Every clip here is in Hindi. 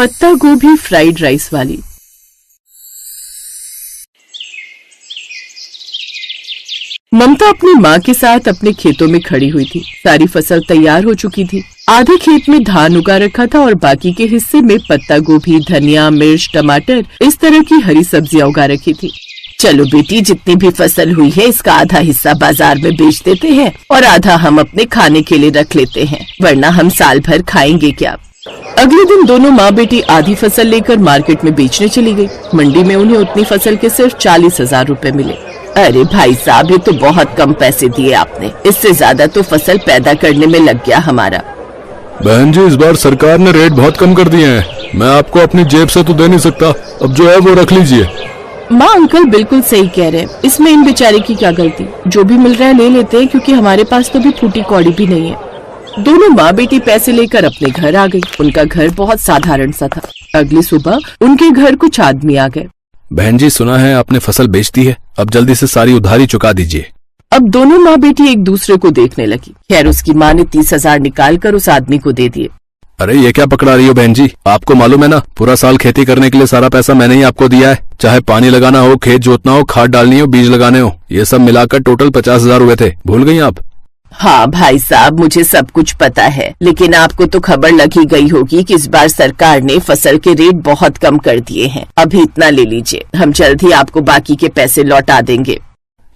पत्ता गोभी फ्राइड राइस वाली। ममता अपनी माँ के साथ अपने खेतों में खड़ी हुई थी। सारी फसल तैयार हो चुकी थी। आधे खेत में धान उगा रखा था और बाकी के हिस्से में पत्ता गोभी, धनिया, मिर्च, टमाटर, इस तरह की हरी सब्जियां उगा रखी थी। चलो बेटी, जितनी भी फसल हुई है इसका आधा हिस्सा बाजार में बेच देते हैं और आधा हम अपने खाने के लिए रख लेते हैं, वरना हम साल भर खाएंगे क्या। अगले दिन दोनों माँ बेटी आधी फसल लेकर मार्केट में बेचने चली गई। मंडी में उन्हें उतनी फसल के सिर्फ 40,000 रुपए मिले। अरे भाई साहब, ये तो बहुत कम पैसे दिए आपने, इससे ज्यादा तो फसल पैदा करने में लग गया हमारा। बहन जी, इस बार सरकार ने रेट बहुत कम कर दिए हैं, मैं आपको अपनी जेब से तो दे नहीं सकता, अब जो है वो रख लीजिए। माँ अंकल बिल्कुल सही कह रहे हैं, इसमें इन बेचारे की क्या गलती, जो भी मिल रहा है ले लेते हैं, क्योंकि हमारे पास तो भी फूटी कौड़ी भी नहीं है। दोनों माँ बेटी पैसे लेकर अपने घर आ गई। उनका घर बहुत साधारण सा था। अगली सुबह उनके घर कुछ आदमी आ गए। बहन जी, सुना है आपने फसल बेच दी है, अब जल्दी से सारी उधारी चुका दीजिए। अब दोनों माँ बेटी एक दूसरे को देखने लगी। खैर, उसकी माँ ने 30,000 निकाल कर उस आदमी को दे दिए। अरे ये क्या पकड़ा रही हो बहन जी, आपको मालूम है ना, पूरा साल खेती करने के लिए सारा पैसा मैंने ही आपको दिया है। चाहे पानी लगाना हो, खेत जोतना हो, खाद डालनी हो, बीज लगाने हो, ये सब मिलाकर टोटल 50,000 हुए थे। भूल गई आप? हाँ भाई साहब, मुझे सब कुछ पता है, लेकिन आपको तो खबर लगी गई होगी कि इस बार सरकार ने फसल के रेट बहुत कम कर दिए हैं। अभी इतना ले लीजिए, हम जल्द ही आपको बाकी के पैसे लौटा देंगे।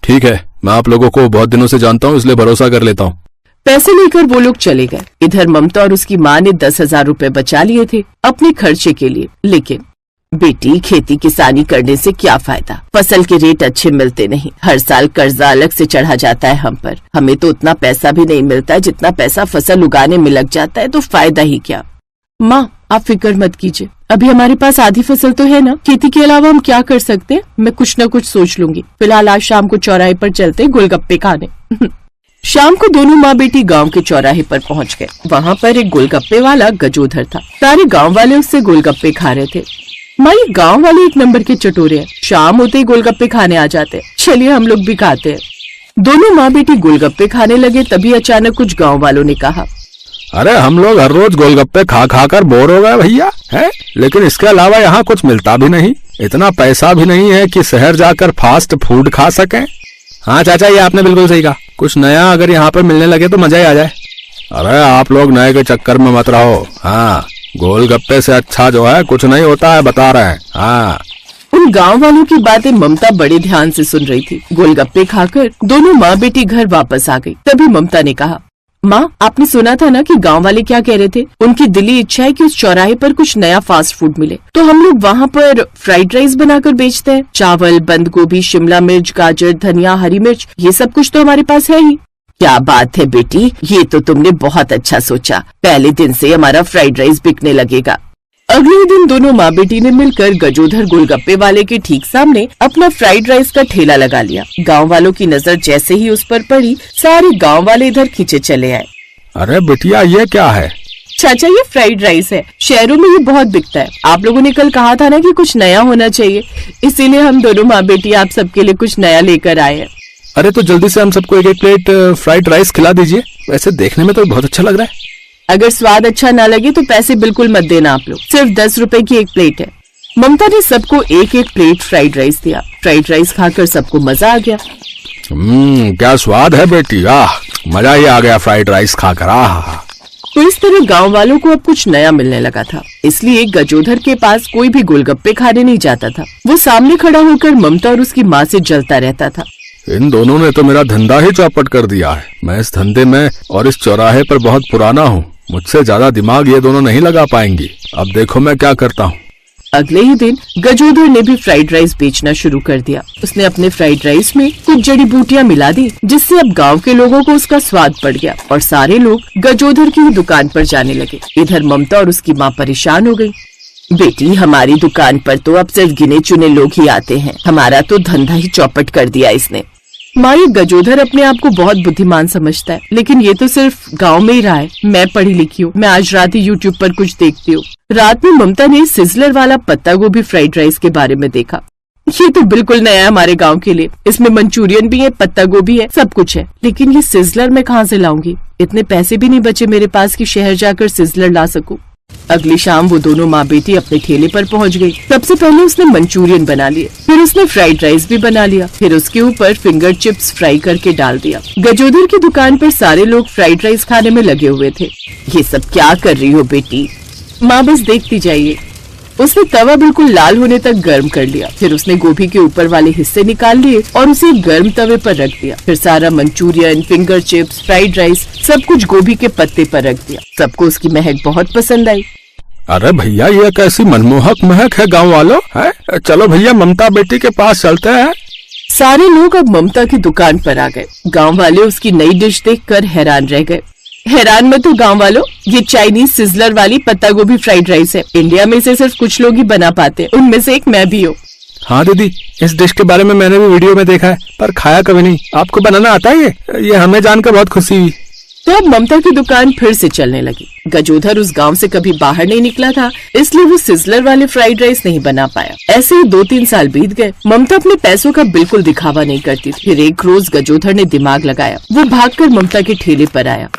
ठीक है, मैं आप लोगों को बहुत दिनों से जानता हूँ, इसलिए भरोसा कर लेता हूँ। पैसे लेकर वो लोग चले गए। इधर ममता और उसकी माँ ने 10,000 रुपए बचा लिए थे अपने खर्चे के लिए। लेकिन बेटी, खेती किसानी करने से क्या फायदा, फसल के रेट अच्छे मिलते नहीं, हर साल कर्जा अलग से चढ़ा जाता है हम पर। हमें तो उतना पैसा भी नहीं मिलता है जितना पैसा फसल उगाने में लग जाता है, तो फायदा ही क्या। माँ आप फिक्र मत कीजिए, अभी हमारे पास आधी फसल तो है ना, खेती के अलावा हम क्या कर सकते हैं, मैं कुछ न कुछ सोच लूंगी। फिलहाल आज शाम को चौराहे पर चलते गोलगप्पे खाने। शाम को दोनों माँ बेटी गांव के चौराहे पर पहुँच गए। वहाँ पर एक गोलगप्पे वाला गजोधर था। सारे गांव वाले उससे गोलगप्पे खा रहे थे। माँ, ये गांव वाले एक नंबर के चटोरे हैं, शाम होते ही गोलगप्पे खाने आ जाते हैं, चलिए हम लोग भी खाते हैं। दोनों माँ बेटी गोलगप्पे खाने लगे, तभी अचानक कुछ गांव वालों ने कहा, अरे हम लोग हर रोज गोलगप्पे खा खा कर बोर हो गए भैया, है, लेकिन इसके अलावा यहाँ कुछ मिलता भी नहीं, इतना पैसा भी नहीं है कि शहर जाकर फास्ट फूड खा सकें। हाँ चाचा, ये आपने बिल्कुल सही कहा, कुछ नया अगर यहाँ पर मिलने लगे तो मजा ही आ जाए। अरे आप लोग नए के चक्कर में मत रहो, हाँ, गोलगप्पे से अच्छा जो है कुछ नहीं होता है, बता रहे हैं। हाँ। उन गांव वालों की बातें ममता बड़े ध्यान से सुन रही थी। गोलगप्पे खाकर दोनों माँ बेटी घर वापस आ गई। तभी ममता ने कहा, माँ आपने सुना था ना कि गांव वाले क्या कह रहे थे, उनकी दिली इच्छा है कि उस चौराहे पर कुछ नया फास्ट फूड मिले, तो हम लोग वहाँ पर फ्राइड राइस बनाकर बेचते हैं। चावल, बंद गोभी, शिमला मिर्च, गाजर, धनिया, हरी मिर्च, ये सब कुछ तो हमारे पास है ही। क्या बात है बेटी, ये तो तुमने बहुत अच्छा सोचा, पहले दिन से हमारा फ्राइड राइस बिकने लगेगा। अगले दिन दोनों माँ बेटी ने मिलकर गजोधर गोलगप्पे वाले के ठीक सामने अपना फ्राइड राइस का ठेला लगा लिया। गांव वालों की नजर जैसे ही उस पर पड़ी, सारे गांव वाले इधर खींचे चले आए। अरे बिटिया, ये क्या है? चाचा, ये फ्राइड राइस है, शहरों में ये बहुत बिकता है। आप लोगों ने कल कहा था ना कि कुछ नया होना चाहिए, इसीलिए हम दोनों माँ बेटी आप सबके लिए कुछ नया लेकर आए हैं। अरे तो जल्दी से हम सबको एक एक प्लेट फ्राइड राइस खिला दीजिए, वैसे देखने में तो बहुत अच्छा लग रहा है। अगर स्वाद अच्छा ना लगे तो पैसे बिल्कुल मत देना आप लोग, सिर्फ 10 रुपए की एक प्लेट है। ममता ने सबको एक एक प्लेट फ्राइड राइस दिया। फ्राइड राइस खाकर सबको मजा आ गया। क्या स्वाद है बेटी, मजा ही आ गया फ्राइड राइस खाकर। तो इस तरह गांव वालों को अब कुछ नया मिलने लगा था, इसलिए गजोधर के पास कोई भी गोलगप्पे खाने नहीं जाता था। वो सामने खड़ा होकर ममता और उसकी माँ से जलता रहता था। इन दोनों ने तो मेरा धंधा ही चौपट कर दिया है। मैं इस धंधे में और इस चौराहे पर बहुत पुराना हूँ, मुझसे ज्यादा दिमाग ये दोनों नहीं लगा पाएंगी। अब देखो मैं क्या करता हूँ। अगले ही दिन गजोधर ने भी फ्राइड राइस बेचना शुरू कर दिया। उसने अपने फ्राइड राइस में कुछ जड़ी बूटियां मिला दी, जिससे अब गांव के लोगों को उसका स्वाद पड़ गया और सारे लोग गजोधर की दुकान पर जाने लगे। इधर ममता और उसकी माँ परेशान हो गई। बेटी, हमारी दुकान पर तो अब सिर्फ गिने चुने लोग ही आते हैं, हमारा तो धंधा ही चौपट कर दिया इसने। माँ, ये गजोधर अपने आप को बहुत बुद्धिमान समझता है, लेकिन ये तो सिर्फ गांव में ही रहा है। मैं पढ़ी लिखी हूँ, मैं आज रात ही यूट्यूब पर कुछ देखती हूँ। रात में ममता ने सिजलर वाला पत्ता गोभी फ्राइड राइस के बारे में देखा। ये तो बिल्कुल नया है हमारे गांव के लिए, इसमें मंचूरियन भी है, पत्ता गोभी है, सब कुछ है, लेकिन ये सिजलर मैं कहाँ से लाऊंगी? इतने पैसे भी नहीं बचे मेरे पास कि शहर जाकर सिजलर ला सकूं। अगली शाम वो दोनों माँ बेटी अपने ठेले पर पहुँच गयी। सबसे पहले उसने मंचूरियन बना लिए, फिर उसने फ्राइड राइस भी बना लिया, फिर उसके ऊपर फिंगर चिप्स फ्राई करके डाल दिया। गजोदर की दुकान पर सारे लोग फ्राइड राइस खाने में लगे हुए थे। ये सब क्या कर रही हो बेटी? माँ बस देखती जाइए। उसने तवा बिल्कुल लाल होने तक गर्म कर लिया, फिर उसने गोभी के ऊपर वाले हिस्से निकाल लिए और उसे गर्म तवे पर रख दिया। फिर सारा Manchurian, finger chips, fried rice सब कुछ गोभी के पत्ते पर रख दिया। सबको उसकी महक बहुत पसंद आई। अरे भैया, ये कैसी मनमोहक महक है गाँव वालों, है? चलो भैया, ममता बेटी के पास चलते हैं। सारे लोग अब ममता की दुकान पर आ गए। गाँव वाले उसकी नई डिश देखकर हैरान रह गए। हैरान मत हो गाँव वालों, ये चाइनीज सिजलर वाली पत्ता गोभी फ्राइड राइस है। इंडिया में इसे सिर्फ कुछ लोग ही बना पाते हैं, उनमें से एक मैं भी हूँ। हाँ दीदी, इस डिश के बारे में मैंने भी वीडियो में देखा है, पर खाया कभी नहीं। आपको बनाना आता है ये हमें जानकर बहुत खुशी हुई। तो अब ममता की दुकान फिर से चलने लगी। गजोधर उस गांव से कभी बाहर नहीं निकला था, इसलिए वो सिजलर वाले फ्राइड राइस नहीं बना पाया। ऐसे ही 2-3 साल बीत गए। ममता अपने पैसों का बिल्कुल दिखावा नहीं करती थी। फिर एक रोज गजोधर ने दिमाग लगाया। वो भागकर ममता के ठेले पर आया।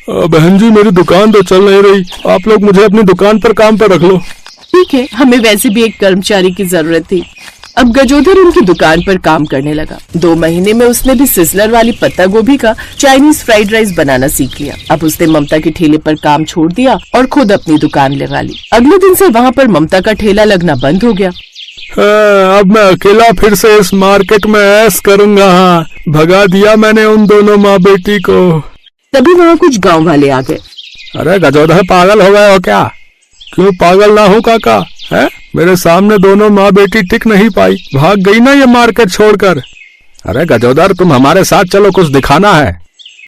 बहन जी, मेरी दुकान तो चल नहीं रही, आप लोग मुझे अपनी दुकान पर काम पर रख लो। ठीक है, हमें वैसे भी एक कर्मचारी की जरूरत थी। अब गजोधर उनकी दुकान पर काम करने लगा। 2 महीने में उसने भी सिजलर वाली पत्ता गोभी का चाइनीज फ्राइड राइस बनाना सीख लिया। अब उसने ममता के ठेले पर काम छोड़ दिया और खुद अपनी दुकान लगा ली। अगले दिन से वहाँ पर ममता का ठेला लगना बंद हो गया। अब मैं अकेला फिर से इस मार्केट में ऐश करूँगा। भगा दिया मैंने उन दोनों माँ बेटी को। तभी वहाँ कुछ गाँव वाले आ गए। अरे गजोधर, पागल हो गए हो क्या? क्यों पागल ना हूँ काका, है? मेरे सामने दोनों माँ बेटी टिक नहीं पाई, भाग गई ना ये मार्केट छोड़कर। अरे गजोदर, तुम हमारे साथ चलो, कुछ दिखाना है।